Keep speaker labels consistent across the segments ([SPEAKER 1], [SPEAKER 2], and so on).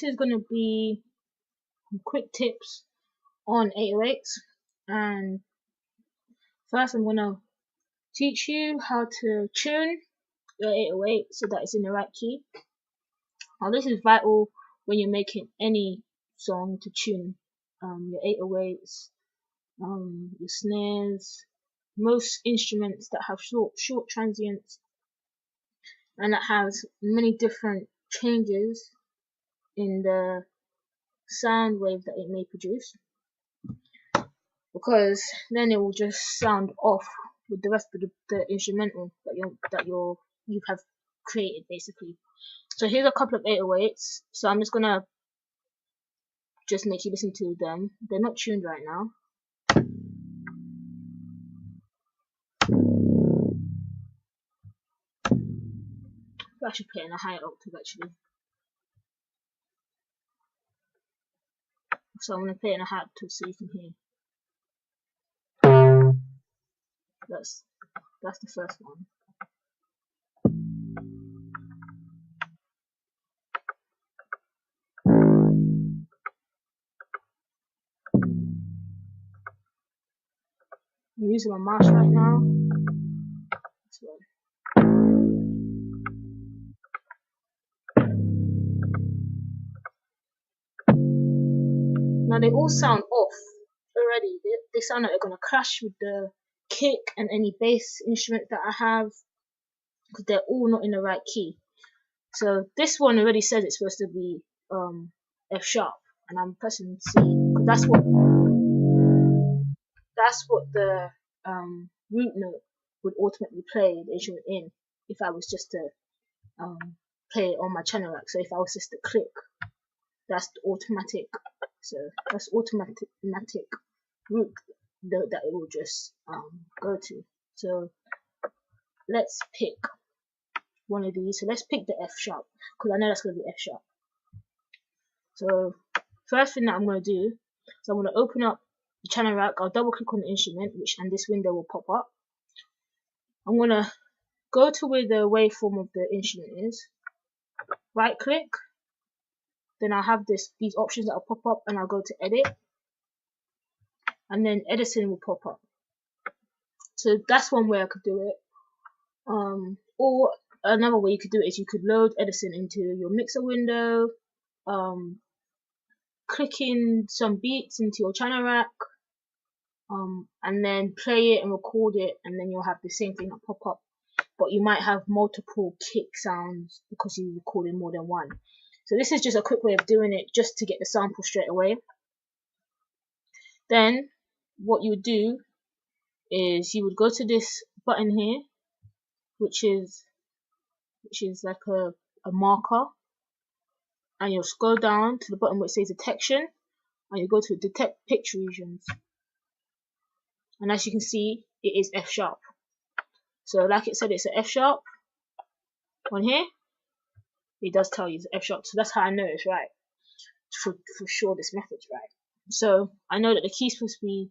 [SPEAKER 1] this is going to be quick tips on 808s, and first I'm going to teach you how to tune your 808 so that it's in the right key. Now this is vital when you're making any song to tune your 808s, your snares, most instruments that have short transients and that has many different changes in the sound wave that it may produce, because then it will just sound off with the rest of the instrumental that you have created basically. So here's a couple of 808s. So I'm just gonna make you listen to them. They're not tuned right now. I should play in a higher octave actually. So I'm gonna play in a high octave so you can hear. That's the first one. I'm using my mouse right now. This one. Now they all sound off already. They sound like they're gonna clash with the kick and any bass instrument that I have, because they're all not in the right key. So this one already says it's supposed to be F sharp, and I'm pressing C because that's what the root note would ultimately play the instrument in if I was just to play it on my channel rack. So if I was just to click, that's the automatic. So that's automatic root that it will just go to. So let's pick one of these. So let's pick the F sharp because I know that's going to be F sharp. So first thing that I'm going to do is I'm going to open up the channel rack. I'll double click on the instrument, and this window will pop up. I'm going to go to where the waveform of the instrument is, right click, then I'll have these options that will pop up, and I'll go to edit, and then editing will pop up. So that's one way I could do it. Or another way you could do it is you could load editing into your mixer window, click in some beats into your channel rack, and then play it and record it, and then you'll have the same thing that pop up, but you might have multiple kick sounds because you recorded more than one. So this is just a quick way of doing it, just to get the sample straight away. Then what you would do is you would go to this button here, which is like a marker, and you'll scroll down to the button which says detection, and you go to detect pitch regions, and as you can see, it is F sharp. So like it said, it's an F sharp on here. It does tell you it's F sharp, so that's how I know it's right. For sure, this method's right. So I know that the key's supposed to be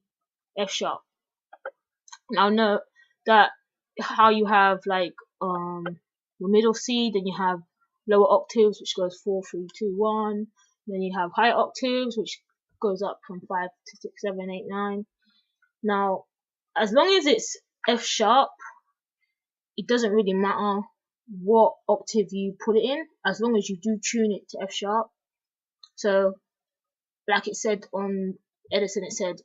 [SPEAKER 1] F sharp. Now note that how you have like your middle C, then you have lower octaves which goes 4, 3, 2, 1. Then you have higher octaves which goes up from 5 to 6, 7, 8, 9. Now, as long as it's F sharp, it doesn't really matter what octave you put it in, as long as you do tune it to F sharp. So, like it said on Edison, it said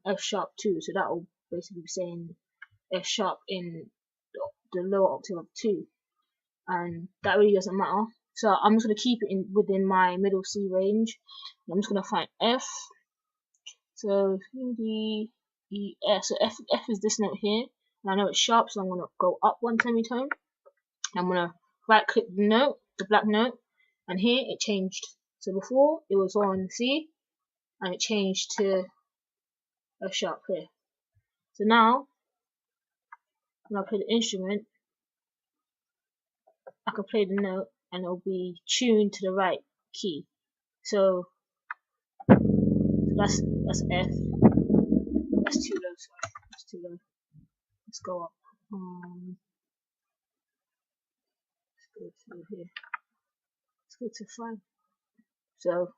[SPEAKER 1] F sharp 2, so that will basically be saying F sharp in the lower octave of 2, and that really doesn't matter. So I'm just going to keep it within my middle C range. I'm just going to find F. So D, E, F. So F is this note here, and I know it's sharp, so I'm going to go up one semitone. I'm going to right click the note, the black note, and here it changed. So before it was on C, and it changed to F sharp here. So now when I play the instrument, I can play the note and it'll be tuned to the right key. So that's F. That's too low, sorry. That's too low. Let's go up. Let's go to here. Let's go to 5. So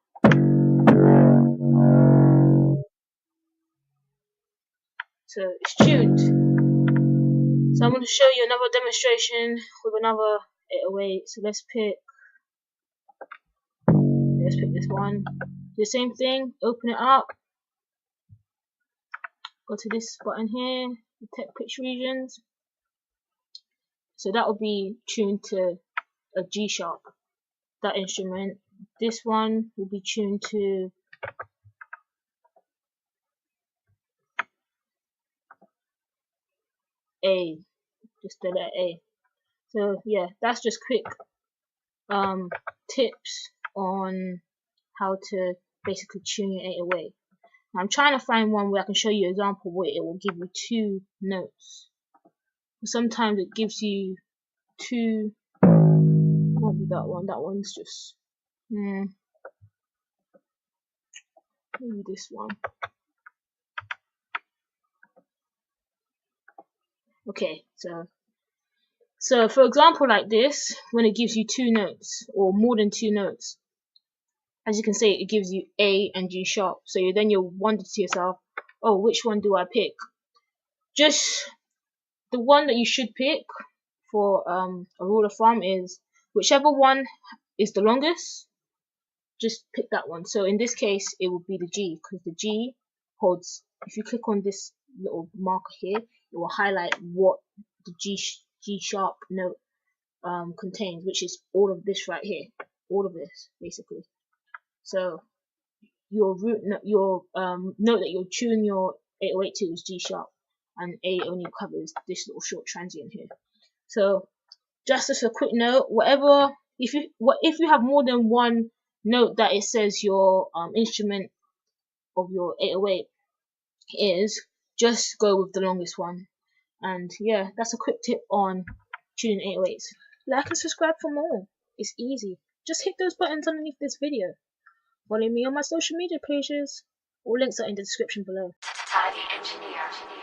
[SPEAKER 1] it's tuned. So I'm going to show you another demonstration with another 808. So let's pick this one. Do the same thing. Open it up. Go to this button here. Detect pitch regions. So that will be tuned to a G sharp. That instrument. This one will be tuned to A. Just the letter A. So yeah, that's just quick tips on how to basically tune your 808. Now I'm trying to find one where I can show you an example where it will give you 2 notes. Sometimes it gives you 2. Won't be that one. That one's just maybe this one. Okay, so for example like this, when it gives you 2 notes or more than 2 notes, as you can see, it gives you A and G sharp. So you'll wonder to yourself, oh, which one do I pick? Just the one that you should pick for a rule of thumb is whichever one is the longest, just pick that one. So in this case, it will be the G, because the G holds. If you click on this little marker here, it will highlight what the G sharp note contains, which is all of this right here, all of this basically. So your note that you're tuning your 808 to is G sharp, and A only covers this little short transient here. So just as a quick note, if you have more than one note that it says your instrument of your 808 is, just go with the longest one. And yeah, that's a quick tip on tuning 808s. Like and subscribe for more. It's easy. Just hit those buttons underneath this video. Follow me on my social media pages. All links are in the description below. Tidy Engineer.